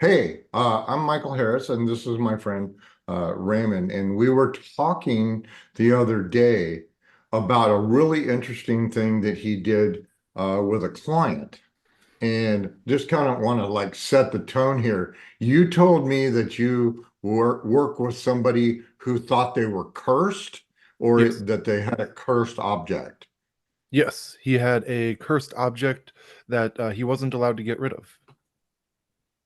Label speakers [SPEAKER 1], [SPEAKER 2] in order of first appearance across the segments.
[SPEAKER 1] Hey, I'm Michael Harris, and this is my friend Raymond. And we were talking the other day about a really interesting thing that he did with a client. And just kind of want to like set the tone here. You told me that you work with somebody who thought they were cursed or
[SPEAKER 2] Yes.
[SPEAKER 1] that they had a cursed object.
[SPEAKER 2] Yes, he had a cursed object that he wasn't allowed to get rid of.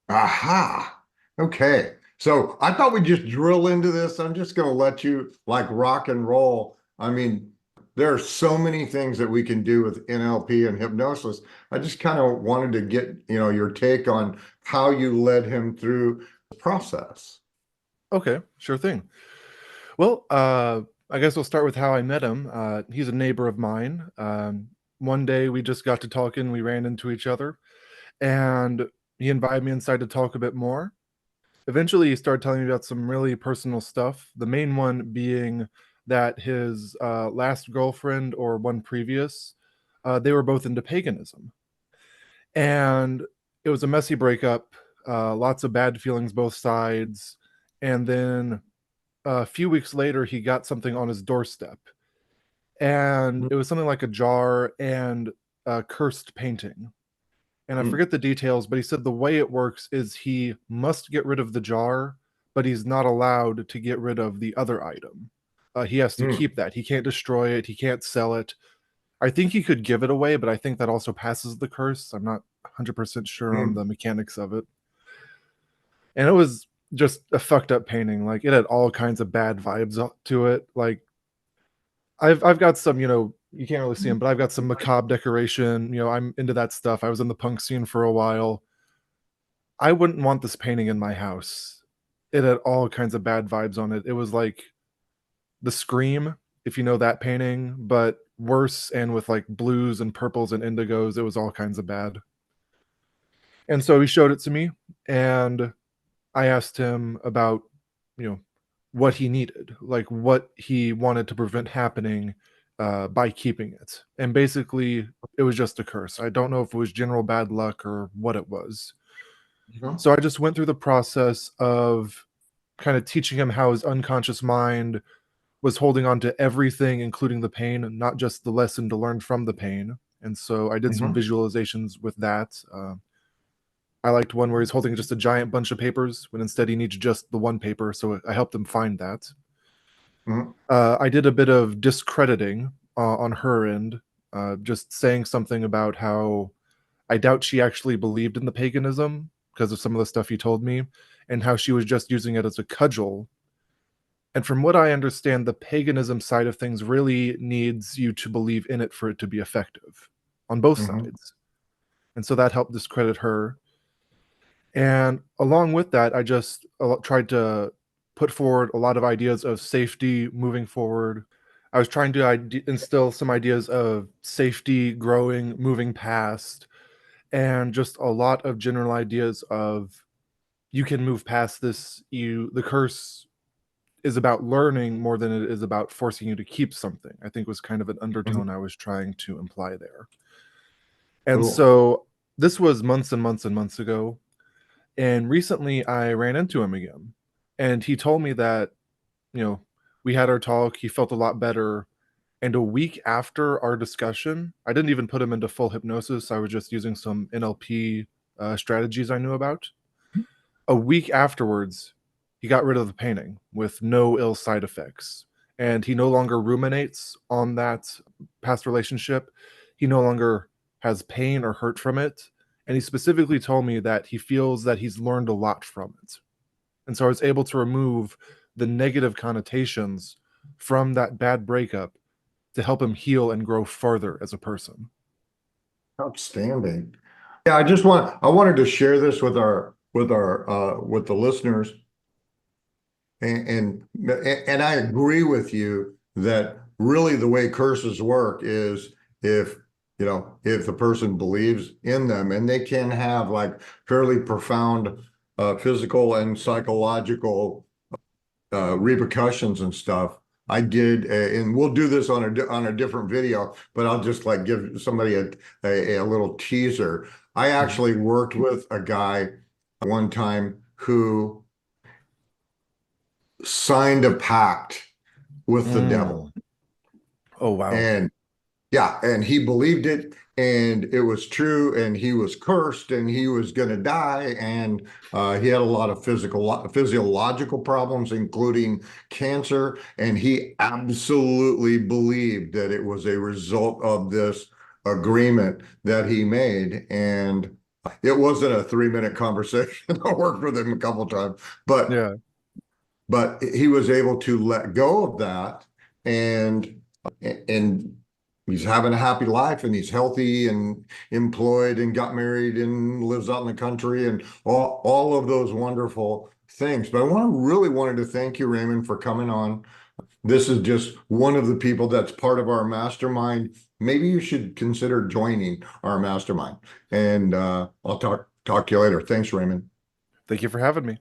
[SPEAKER 1] Aha. Okay. So I thought we'd just drill into this. I'm just going to let you like rock and roll. I mean, there are so many things that we can do with NLP and hypnosis. I just kind of wanted to get, your take on how you led him through the process.
[SPEAKER 2] Okay, sure thing. Well, I guess we'll start with how I met him. He's a neighbor of mine. One day we just got to talking, we ran into each other, and he invited me inside to talk a bit more. Eventually, he started telling me about some really personal stuff. The main one being that his last girlfriend or one previous, they were both into paganism. And it was a messy breakup, lots of bad feelings both sides. And then a few weeks later, he got something on his doorstep, and it was something like a jar and a cursed painting. And I
[SPEAKER 1] Mm,
[SPEAKER 2] forget the details, but he said the way it works is he must get rid of the jar, but he's not allowed to get rid of the other item. He has to
[SPEAKER 1] mm,
[SPEAKER 2] keep that. He can't destroy it. He can't sell it. I think he could give it away, but I think that also passes the curse. I'm not 100% sure on
[SPEAKER 1] mm,
[SPEAKER 2] the mechanics of it. And it was just a fucked up painting. Like it had all kinds of bad vibes to it. Like I've got some, you can't really see them, but I've got some macabre decoration. I'm into that stuff. I was in the punk scene for a while. I wouldn't want this painting in my house. It had all kinds of bad vibes on it. It was like The Scream, if you know that painting, but worse and with like blues and purples and indigos. It was all kinds of bad. And so he showed it to me, and I asked him about, you know, what he needed, like what he wanted to prevent happening by keeping it. And basically, it was just a curse. I don't know if it was general bad luck or what it was.
[SPEAKER 1] mhm,
[SPEAKER 2] So I just went through the process of kind of teaching him how his unconscious mind was holding on to everything, including the pain, and not just the lesson to learn from the pain. And so I did some
[SPEAKER 1] mhm,
[SPEAKER 2] visualizations with that. I liked one where he's holding just a giant bunch of papers when instead he needs just the one paper. So I helped him find that.
[SPEAKER 1] mhm,
[SPEAKER 2] I did a bit of discrediting on her end, just saying something about how I doubt she actually believed in the paganism because of some of the stuff he told me, and how she was just using it as a cudgel. And from what I understand, the paganism side of things really needs you to believe in it for it to be effective on both
[SPEAKER 1] mhm,
[SPEAKER 2] sides. And so that helped discredit her. And along with that, I just tried to put forward a lot of ideas of safety moving forward. I was trying to instill some ideas of safety, growing, moving past, and just a lot of general ideas of you can move past this. The curse is about learning more than it is about forcing you to keep something. I think was kind of an
[SPEAKER 1] mhm.
[SPEAKER 2] undertone I was trying to imply there. And
[SPEAKER 1] Cool.
[SPEAKER 2] so this was months and months and months ago. And recently I ran into him again. And he told me that, you know, we had our talk, he felt a lot better. And a week after our discussion, I didn't even put him into full hypnosis. I was just using some NLP strategies I knew about. A week afterwards, he got rid of the painting with no ill side effects. And he no longer ruminates on that past relationship. He no longer has pain or hurt from it. And he specifically told me that he feels that he's learned a lot from it. And so I was able to remove the negative connotations from that bad breakup to help him heal and grow further as a person.
[SPEAKER 1] Outstanding. Yeah, I wanted to share this with with the listeners. And I agree with you that really the way curses work is if if the person believes in them, and they can have like fairly profound physical and psychological repercussions and stuff. I did, and we'll do this on a different video, but I'll just like give somebody a little teaser. I
[SPEAKER 2] Mhm.
[SPEAKER 1] actually worked with a guy one time who signed a pact with the devil.
[SPEAKER 2] Oh, wow.
[SPEAKER 1] And yeah, and he believed it, and it was true, and he was cursed, and he was going to die, and he had a lot of physiological problems, including cancer, and he absolutely believed that it was a result of this agreement that he made. And it wasn't a 3-minute conversation. I worked with him a couple of times, but
[SPEAKER 2] Yeah.
[SPEAKER 1] he was able to let go of that, and he's having a happy life, and he's healthy and employed and got married and lives out in the country and all of those wonderful things. But really wanted to thank you, Raymond, for coming on. This is just one of the people that's part of our mastermind. Maybe you should consider joining our mastermind. And I'll talk to you later. Thanks, Raymond.
[SPEAKER 2] Thank you for having me.